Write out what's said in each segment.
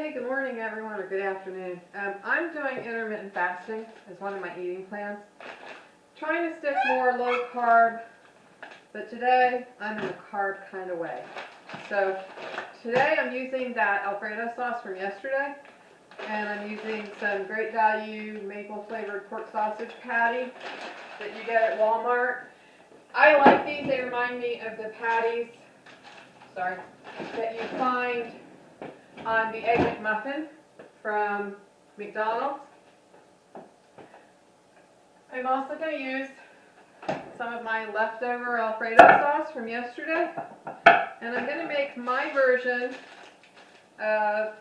Hey, good morning everyone, or good afternoon. I'm doing intermittent fasting as one of my eating plans. Trying to stick more low carb, but today I'm in a carb kind of way. So today I'm using that Alfredo sauce from yesterday, and I'm using some great value maple flavored pork sausage patty that you get at Walmart. I like these, they remind me of the patties, that you find on the Egg McMuffin from McDonald's. I'm also going to use some of my leftover Alfredo sauce from yesterday, and I'm going to make my version of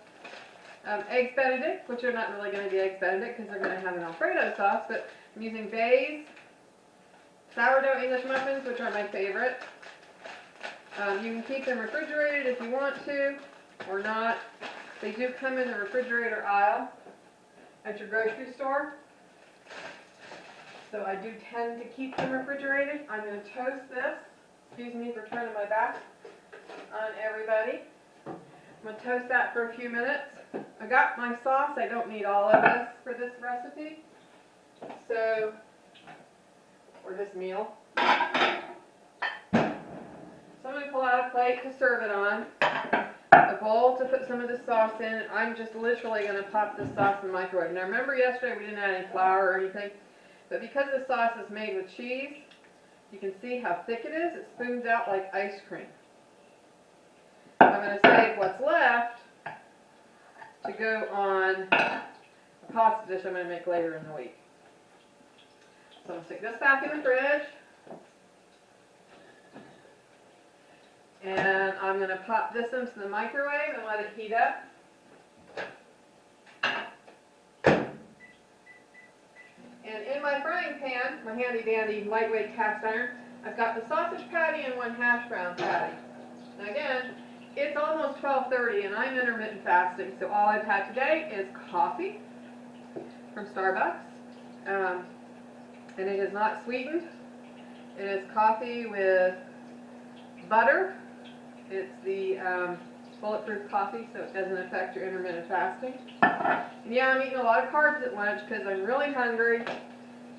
Eggs Benedict, which are not really going to be Eggs Benedict because they're going to have an Alfredo sauce, but I'm using Bay's sourdough English muffins, which are my favorite. You can keep them refrigerated if you want to, or not. They do come in the refrigerator aisle at your grocery store. So I do tend to keep them refrigerated. I'm going to toast this. Excuse me for turning my back on everybody. I'm going to toast that for a few minutes. I got my sauce. I don't need all of this for this recipe. So, or this meal. So I'm going to pull out a plate to serve it on. A bowl to put some of the sauce in. I'm just literally going to pop this sauce in the microwave. Now remember yesterday we didn't add any flour or anything, but because the sauce is made with cheese, you can see how thick it is. It spoons out like ice cream. I'm going to save what's left to go on a pasta dish I'm going to make later in the week. So I'm going to stick this back in the fridge. And I'm going to pop this into the microwave and let it heat up. And in my frying pan, my handy dandy lightweight cast iron, I've got the sausage patty and one hash brown patty. Now again, it's almost 12:30 and I'm intermittent fasting, so all I've had today is coffee from Starbucks. And it is not sweetened. It is coffee with butter. It's the bulletproof coffee, so it doesn't affect your intermittent fasting. And yeah, I'm eating a lot of carbs at lunch because I'm really hungry,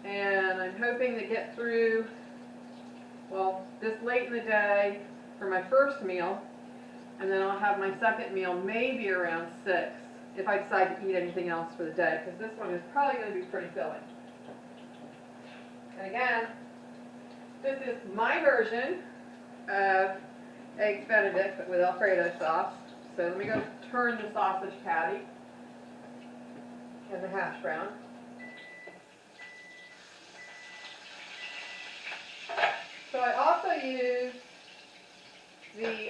and I'm hoping to get through, well, this late in the day for my first meal, and then I'll have my second meal maybe around 6 if I decide to eat anything else for the day, because this one is probably going to be pretty filling. And again, this is my version of Eggs Benedict, but with Alfredo sauce. So let me go turn the sausage patty and the hash brown. So I also use the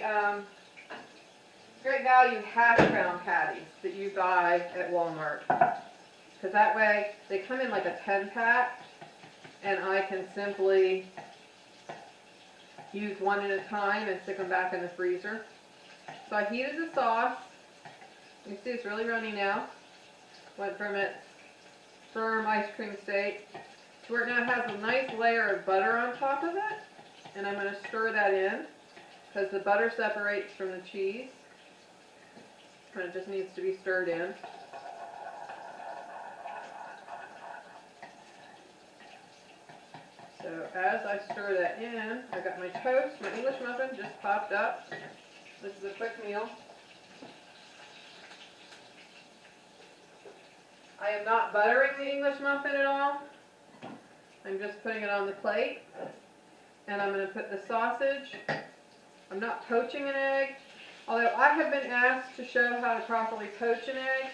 great value hash brown patties that you buy at Walmart. Because that way they come in like a 10-pack, and I can simply use one at a time and stick them back in the freezer. So I heated the sauce. You see it's really runny now. Went from its firm ice cream state to where it now has a nice layer of butter on top of it. And I'm going to stir that in because the butter separates from the cheese. And it just needs to be stirred in. So as I stir that in, I've got my toast, my English muffin just popped up. This is a quick meal. I am not buttering the English muffin at all. I'm just putting it on the plate. And I'm going to put the sausage. I'm not poaching an egg, although I have been asked to show how to properly poach an egg.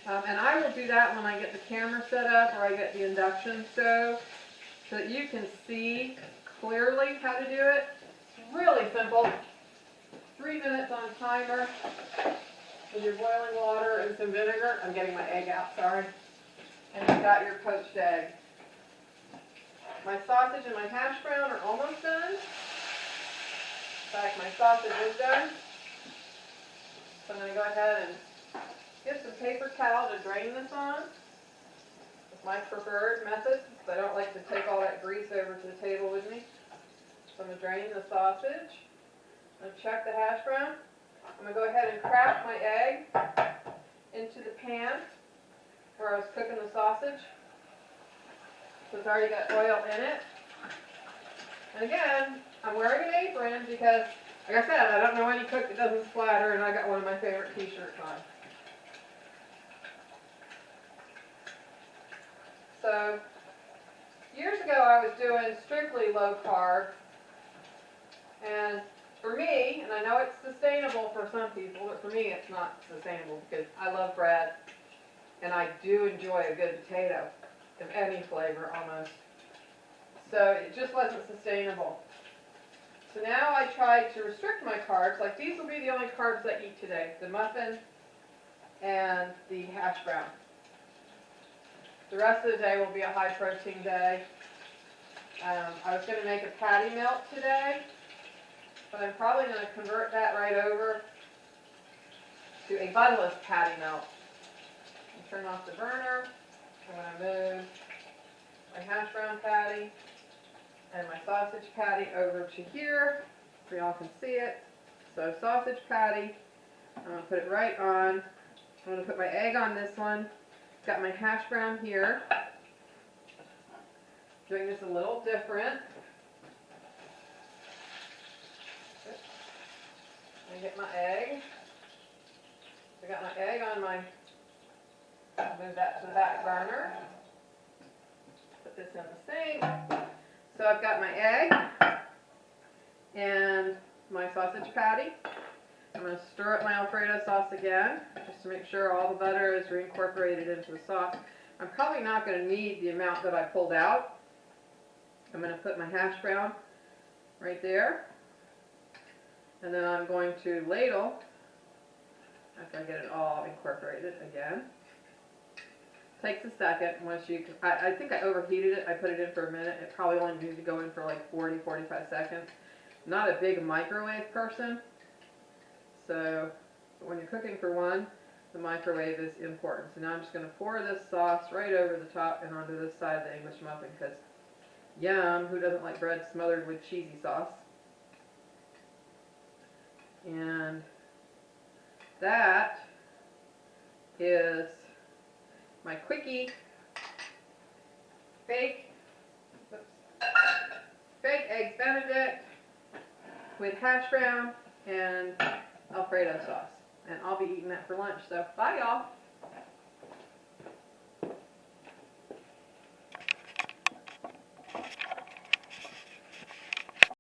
And I will do that when I get the camera set up or I get the induction stove so that you can see clearly how to do it. It's really simple. 3 minutes on timer with your boiling water and some vinegar. I'm getting my egg out, sorry. And you've got your poached egg. My sausage and my hash brown are almost done. In fact, my sausage is done. So I'm going to go ahead and get some paper towel to drain this on. It's my preferred method, because I don't like to take all that grease over to the table with me. So I'm going to drain the sausage. I'm going to check the hash brown. I'm going to go ahead and crack my egg into the pan where I was cooking the sausage. So it's already got oil in it. And again, I'm wearing an apron because, like I said, I don't know any cook that doesn't splatter, and I got one of my favorite t-shirts on. So, years ago I was doing strictly low carb, and for me, and I know it's sustainable for some people, but for me it's not sustainable because I love bread, and I do enjoy a good potato of any flavor almost. So it just wasn't sustainable. So now I try to restrict my carbs. Like these will be the only carbs I eat today. The muffin and the hash brown. The rest of the day will be a high protein day. I was going to make a patty melt today, but I'm probably going to convert that right over to a bunless patty melt. And turn off the burner. I'm going to move my hash brown patty and my sausage patty over to here so y'all can see it. So sausage patty, I'm going to put it right on. I'm going to put my egg on this one. Got my hash brown here. Doing this a little different. I get my egg. I got my egg on my, move that to the back burner. Put this in the sink. So I've got my egg and my sausage patty. I'm going to stir up my Alfredo sauce again, just to make sure all the butter is reincorporated into the sauce. I'm probably not going to need the amount that I pulled out. I'm going to put my hash brown right there. And then I'm going to ladle, after I get it all incorporated again. Takes a second. Once you, I think I overheated it. I put it in for a minute. It probably only needs to go in for like 40-45 seconds. Not a big microwave person. So when you're cooking for one, the microwave is important. So now I'm just going to pour this sauce right over the top and onto this side of the English muffin because yum, who doesn't like bread smothered with cheesy sauce? And that is my quickie fake eggs Benedict with hash brown and Alfredo sauce. And I'll be eating that for lunch. So bye y'all.